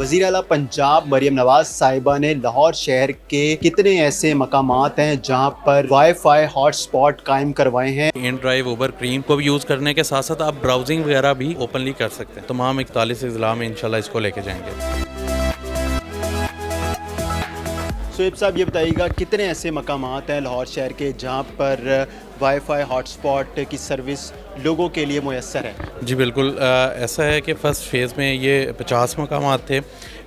वज़ीर आला पंजाब मरियम नवाज साहिबा ने लाहौर शहर के कितने ऐसे मकामात हैं जहां पर वाईफाई हॉटस्पॉट कायम करवाए हैं। इन ड्राइव उबर क्रीम को भी यूज़ करने के साथ साथ आप ब्राउजिंग वगैरह भी ओपनली कर सकते हैं। तमाम 41 अजला में इंशाल्लाह इसको लेके जाएंगे। सोएब साहब ये बताइएगा कितने ऐसे मकामात हैं लाहौर शहर के जहां पर वाईफाई हॉटस्पॉट की सर्विस लोगों के लिए मुयस्सर है। जी बिल्कुल, ऐसा है कि फ़र्स्ट फेज़ में ये 50 मकामात थे।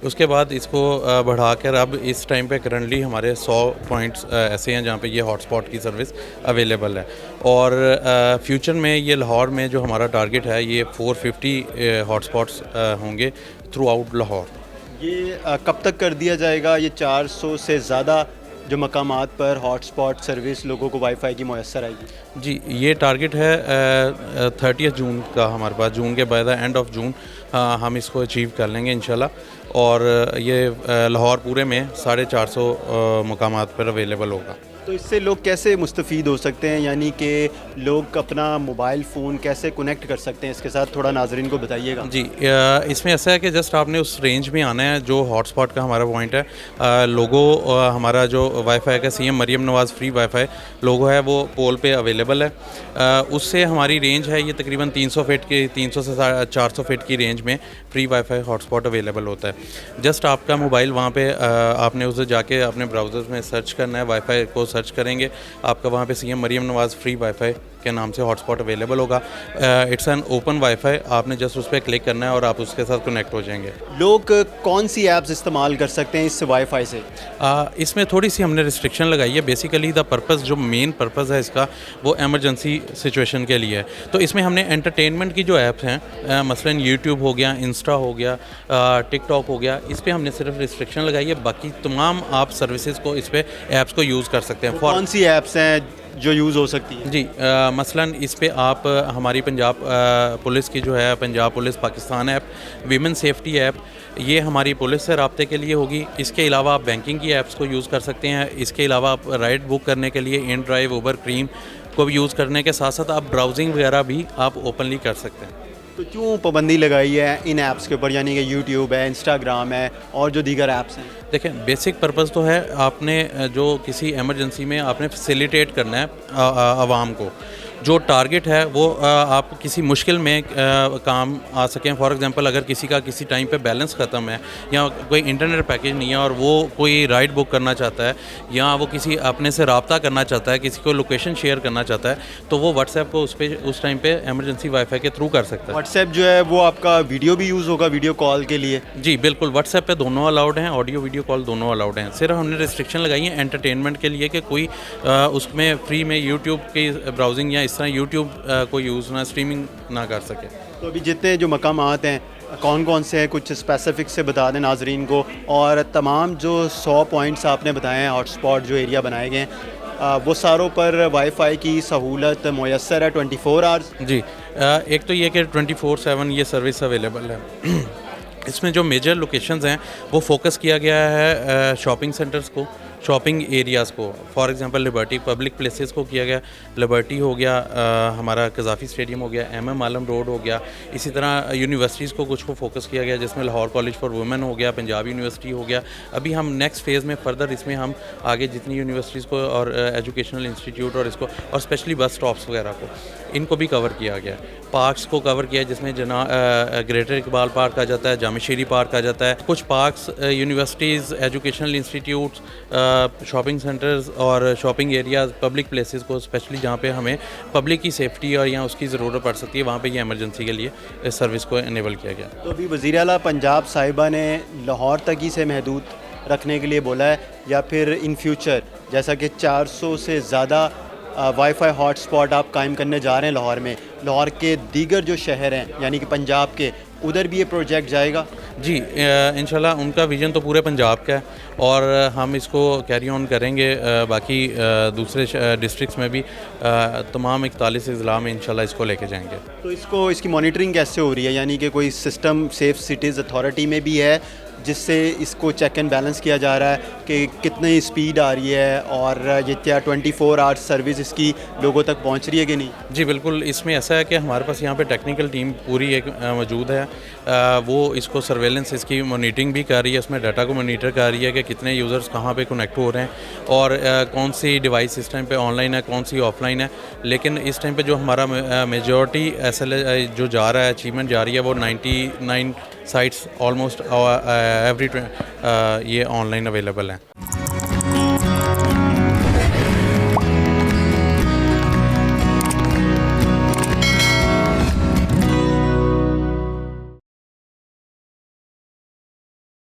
उसके बाद इसको बढ़ाकर अब इस टाइम पे करंटली हमारे 100 पॉइंट्स ऐसे हैं जहाँ पे ये हॉटस्पॉट की सर्विस अवेलेबल है। और फ्यूचर में ये लाहौर में जो हमारा टारगेट है ये 450 हॉटस्पॉट्स होंगे थ्रू आउट लाहौर। ये कब तक कर दिया जाएगा? ये 400 से ज़्यादा जो मकामात पर हॉटस्पॉट सर्विस लोगों को वाईफाई की मुयस्सर आएगी। जी, ये टारगेट है 30 जून का हमारे पास। जून के बाद एंड ऑफ जून हम इसको अचीव कर लेंगे इंशाल्लाह। और ये लाहौर पूरे में 450 मकामात पर अवेलेबल होगा। तो इससे लोग कैसे मुस्तफ़ीद हो सकते हैं, यानी कि लोग अपना मोबाइल फ़ोन कैसे कनेक्ट कर सकते हैं? इसके साथ थोड़ा नाज़रीन को बताइएगा। जी, इसमें ऐसा है कि जस्ट आपने उस रेंज में आना है जो हॉटस्पॉट का हमारा पॉइंट है। लोगो हमारा जो वाईफाई का सीएम मरियम नवाज़ फ्री वाईफाई लोगो है वो पोल पे अवेलेबल है। उससे हमारी रेंज है ये तकरीबन 300 फीट की, 300 से 400 फीट की रेंज में फ्री वाईफाई हॉटस्पॉट अवेलेबल होता है। जस्ट आपका मोबाइल वहाँ पे आपने उसे जाके अपने ब्राउज़र में सर्च करना है, वाईफाई को सर्च करेंगे, आपका वहाँ पे सीएम मरियम नवाज़ फ्री वाईफाई के नाम से हॉटस्पॉट अवेलेबल होगा। इट्स एन ओपन वाईफाई, आपने जस्ट उस पर क्लिक करना है और आप उसके साथ कनेक्ट हो जाएंगे। लोग कौन सी ऐप्स इस्तेमाल कर सकते हैं इस वाईफाई से? इसमें थोड़ी सी हमने रिस्ट्रिक्शन लगाई है। बेसिकली द पर्पस, जो मेन पर्पस है इसका वो एमरजेंसी सिचुएशन के लिए है। तो इसमें हमने एंटरटेनमेंट की जो ऐप्स हैं, मसलन यूट्यूब हो गया, इंस्टा हो गया, टिकटॉक हो गया, इस पर हमने सिर्फ रिस्ट्रिक्शन लगाई है। बाकी तमाम आप सर्विसेज को इस पर ऐप्स को यूज़ कर सकते हैं। कौन सी ऐप्स हैं जो यूज़ हो सकती है? जी, मसलन इस पे आप हमारी पंजाब पुलिस की जो है Punjab police Pakistan app, women safety app, ये हमारी पुलिस से रब्ते के लिए होगी। इसके अलावा आप बैंकिंग की ऐप्स को यूज़ कर सकते हैं। इसके अलावा आप राइड बुक करने के लिए इन ड्राइव उबर क्रीम को भी यूज़ करने के साथ साथ आप ब्राउजिंग वगैरह भी आप ओपनली कर सकते हैं। तो क्यों पाबंदी लगाई है इन ऐप्स के ऊपर, यानी कि यूट्यूब है, इंस्टाग्राम है और जो दीगर ऐप्स हैं? देखें, बेसिक पर्पस तो है आपने जो किसी एमरजेंसी में आपने फैसिलिटेट करना है आवाम को। जो टारगेट है वो आप किसी मुश्किल में काम आ सकें। फॉर एग्जांपल अगर किसी का किसी टाइम पे बैलेंस ख़त्म है या कोई इंटरनेट पैकेज नहीं है और वो कोई राइड बुक करना चाहता है या वो किसी अपने से रब्ता करना चाहता है, किसी को लोकेशन शेयर करना चाहता है, तो वो व्हाट्सएप को उस टाइम पे एमरजेंसी वाईफाई के थ्रू कर सकता है। व्हाट्सएप जो है वो आपका वीडियो भी यूज़ होगा, वीडियो कॉल के लिए? जी बिल्कुल, व्हाट्सएप पे दोनों अलाउड हैं, ऑडियो वीडियो कॉल दोनों अलाउड हैं। सिर्फ हमने रिस्ट्रिक्शन लगाई है एंटरटेनमेंट के लिए कि कोई उसमें फ्री में यूट्यूब की ब्राउजिंग या इस तरह यूट्यूब को यूज़ ना, स्ट्रीमिंग ना कर सके। तो अभी जितने जो मकामात हैं कौन कौन से हैं, कुछ स्पेसिफिक से बता दें नाजरीन को। और तमाम जो 100 पॉइंट्स आपने बताए हैं हॉटस्पॉट जो एरिया बनाए गए हैं, वो सारों पर वाईफाई की सहूलत मुयस्सर है 24 आवर्स? जी, एक तो ये कि 24/7 ये सर्विस अवेलेबल है। इसमें जो मेजर लोकेशंस हैं वो फोकस किया गया है शॉपिंग सेंटर्स को, शॉपिंग एरियाज़ को। For example liberty public places को किया गया, लिबर्टी हो गया, हमारा कज़ाफ़ी स्टेडियम हो गया, MM आलम रोड हो गया। इसी तरह यूनिवर्सिटीज़ को कुछ को फोकस किया गया जिसमें लाहौर कॉलेज फॉर वुमेन हो गया, पंजाब यूनिवर्सिटी हो गया। अभी हम नेक्स्ट फेज़ में फर्दर इसमें हम आगे जितनी यूनिवर्सिटीज़ को और एजुकेशनल इंस्टीट्यूट और इसको और स्पेशली बस स्टॉप्स वगैरह को, इनको भी कवर किया गया। पार्क्स को कवर किया जिसमें ग्रेटर इकबाल पार्क आ जाता है, जामिशेरी पार्क आ जाता है। कुछ parks, universities, educational institutes, shopping centres और शॉपिंग एरियाज़, पब्लिक प्लेसेस को स्पेशली जहाँ पे हमें पब्लिक की सेफ्टी और यहाँ उसकी ज़रूरत पड़ सकती है, वहाँ पे ये इमरजेंसी के लिए इस सर्विस को इनेबल किया गया। तो अभी वज़ीर आला पंजाब साहिबा ने लाहौर तक ही से महदूद रखने के लिए बोला है, या फिर इन फ्यूचर जैसा कि 400 से ज़्यादा वाईफाई हॉटस्पॉट आप कायम करने जा रहे हैं लाहौर में, लाहौर के दीगर जो शहर हैं यानी कि पंजाब के, उधर भी ये प्रोजेक्ट जाएगा? जी, इंशाल्लाह उनका विज़न तो पूरे पंजाब का है और हम इसको कैरी ऑन करेंगे बाकी दूसरे डिस्ट्रिक्ट्स में भी, तमाम 41 अजला में इंशाल्लाह इसको लेके जाएंगे। तो इसकी मॉनिटरिंग कैसे हो रही है, यानी कि कोई सिस्टम सेफ सिटीज़ अथॉरिटी में भी है जिससे इसको चेक एंड बैलेंस किया जा रहा है कि कितनी स्पीड आ रही है और ये क्या 24 आवर्स सर्विस इसकी लोगों तक पहुंच रही है कि नहीं? जी बिल्कुल, इसमें ऐसा है कि हमारे पास यहाँ पे टेक्निकल टीम पूरी एक मौजूद है। वो इसको सर्वेलेंस इसकी मॉनिटरिंग भी कर रही है, उसमें डाटा को मॉनिटर कर रही है कि कितने यूज़र्स कहाँ पे कनेक्ट हो रहे हैं और कौन सी डिवाइस इस टाइम पे ऑनलाइन है, कौन सी ऑफलाइन है। लेकिन इस टाइम पे जो हमारा मेजॉरिटी SLA जो जा रहा है, अचीवमेंट जा रही है, वो 99 साइट्स ऑलमोस्ट एवरी ये ऑनलाइन अवेलेबल हैं।